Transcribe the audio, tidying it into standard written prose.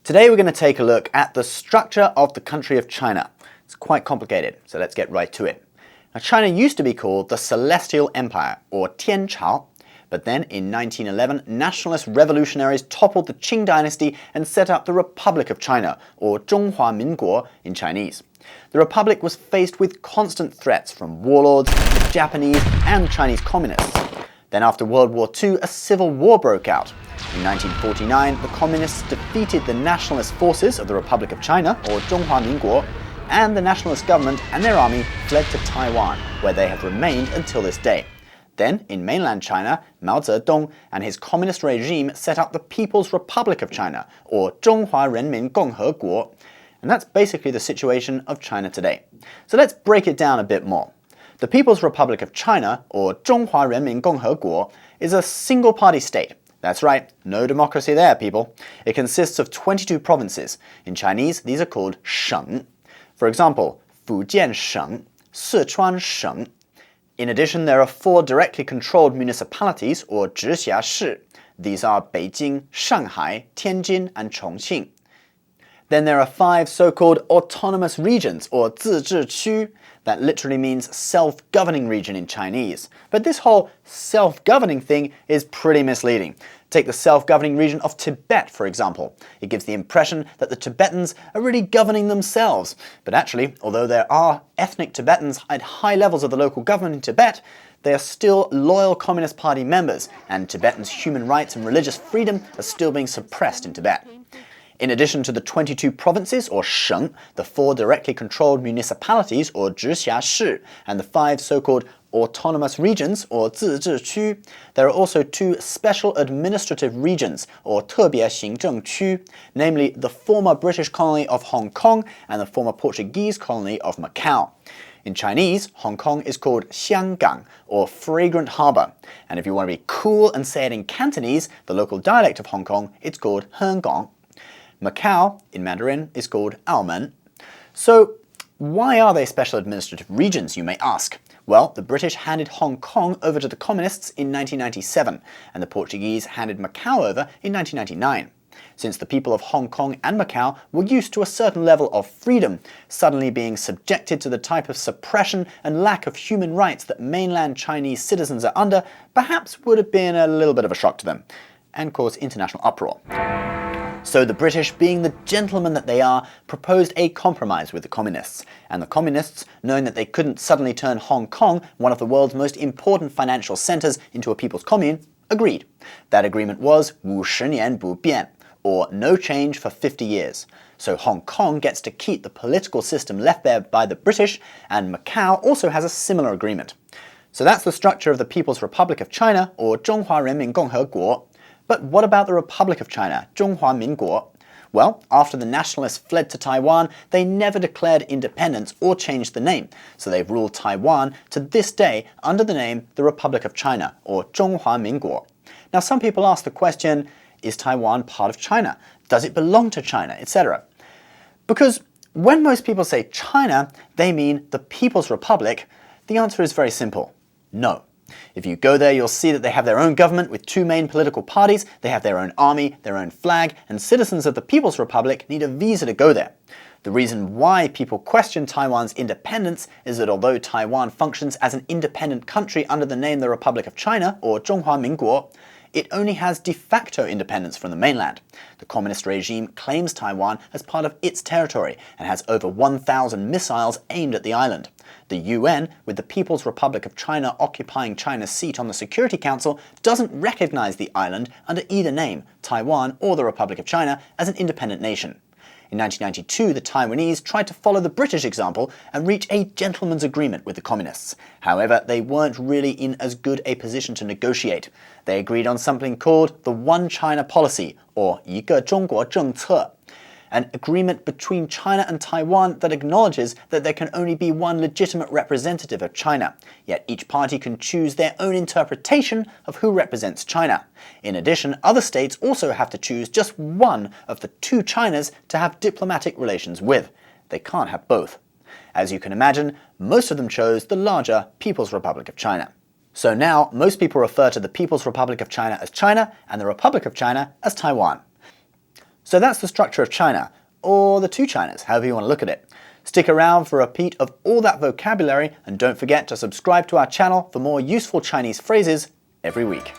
Today we're going to take a look at the structure of the country of China. It's quite complicated, so let's get right to it. Now, China used to be called the Celestial Empire, or Tianchao, but then in 1911 nationalist revolutionaries toppled the Qing dynasty and set up the Republic of China, or Zhonghua Minguo in Chinese. The Republic was faced with constant threats from warlords, the Japanese and the Chinese communists. Then after World War II, a civil war broke out. In 1949, the communists defeated the nationalist forces of the Republic of China, or Zhonghua Minguo, and the nationalist government and their army fled to Taiwan, where they have remained until this day. Then, in mainland China, Mao Zedong and his communist regime set up the People's Republic of China, or Zhonghua Renmin Gongheguo, and that's basically the situation of China today. So let's break it down a bit more. The People's Republic of China, or Zhonghua Renmin Gongheguo, is a single-party state. That's right, no democracy there, people. It consists of 22 provinces. In Chinese, these are called sheng. For example, Fujian Sheng, Sichuan Sheng. In addition, there are 4 directly controlled municipalities, or zhixia-shi. These are Beijing, Shanghai, Tianjin, and Chongqing. Then there are 5 so-called autonomous regions, or zizhiqu. That literally means self-governing region in Chinese. But this whole self-governing thing is pretty misleading. Take the self-governing region of Tibet, for example. It gives the impression that the Tibetans are really governing themselves. But actually, although there are ethnic Tibetans at high levels of the local government in Tibet, they are still loyal Communist Party members, and Tibetans' human rights and religious freedom are still being suppressed in Tibet. In addition to the 22 provinces, or sheng, the 4 directly controlled municipalities, or zhixia-shi, and the 5 so-called autonomous regions, or zizhiqu, there are also 2 special administrative regions, or 特别行政区, namely the former British colony of Hong Kong and the former Portuguese colony of Macau. In Chinese, Hong Kong is called Xianggang, or fragrant harbour, and if you want to be cool and say it in Cantonese, the local dialect of Hong Kong, it's called Henggang. Macau, in Mandarin, is called Aomen. So, why are they special administrative regions, you may ask? Well, the British handed Hong Kong over to the communists in 1997, and the Portuguese handed Macau over in 1999. Since the people of Hong Kong and Macau were used to a certain level of freedom, suddenly being subjected to the type of suppression and lack of human rights that mainland Chinese citizens are under, perhaps would have been a little bit of a shock to them, and cause international uproar. So the British, being the gentlemen that they are, proposed a compromise with the communists. And the communists, knowing that they couldn't suddenly turn Hong Kong, one of the world's most important financial centers, into a people's commune, agreed. That agreement was 50年不变, or no change for 50 years. So Hong Kong gets to keep the political system left there by the British, and Macau also has a similar agreement. So that's the structure of the People's Republic of China, or Zhonghua Renmin Gongheguo. But what about the Republic of China, Zhonghua Minguo? Well, after the nationalists fled to Taiwan, they never declared independence or changed the name, so they've ruled Taiwan to this day under the name the Republic of China, or Zhonghua Minguo. Now some people ask the question, is Taiwan part of China? Does it belong to China, etc.? Because when most people say China, they mean the People's Republic. The answer is very simple, no. If you go there, you'll see that they have their own government with 2 main political parties, they have their own army, their own flag, and citizens of the People's Republic need a visa to go there. The reason why people question Taiwan's independence is that although Taiwan functions as an independent country under the name the Republic of China, or Zhonghua Minguo, it only has de facto independence from the mainland. The communist regime claims Taiwan as part of its territory and has over 1,000 missiles aimed at the island. The UN, with the People's Republic of China occupying China's seat on the Security Council, doesn't recognize the island under either name, Taiwan or the Republic of China, as an independent nation. In 1992, the Taiwanese tried to follow the British example and reach a gentleman's agreement with the communists. However, they weren't really in as good a position to negotiate. They agreed on something called the One China Policy, or 一个中国政策. An agreement between China and Taiwan that acknowledges that there can only be one legitimate representative of China, yet each party can choose their own interpretation of who represents China. In addition, other states also have to choose just one of the 2 Chinas to have diplomatic relations with. They can't have both. As you can imagine, most of them chose the larger People's Republic of China. So now, most people refer to the People's Republic of China as China and the Republic of China as Taiwan. So that's the structure of China, or the two Chinas, however you want to look at it. Stick around for a repeat of all that vocabulary, and don't forget to subscribe to our channel for more useful Chinese phrases every week.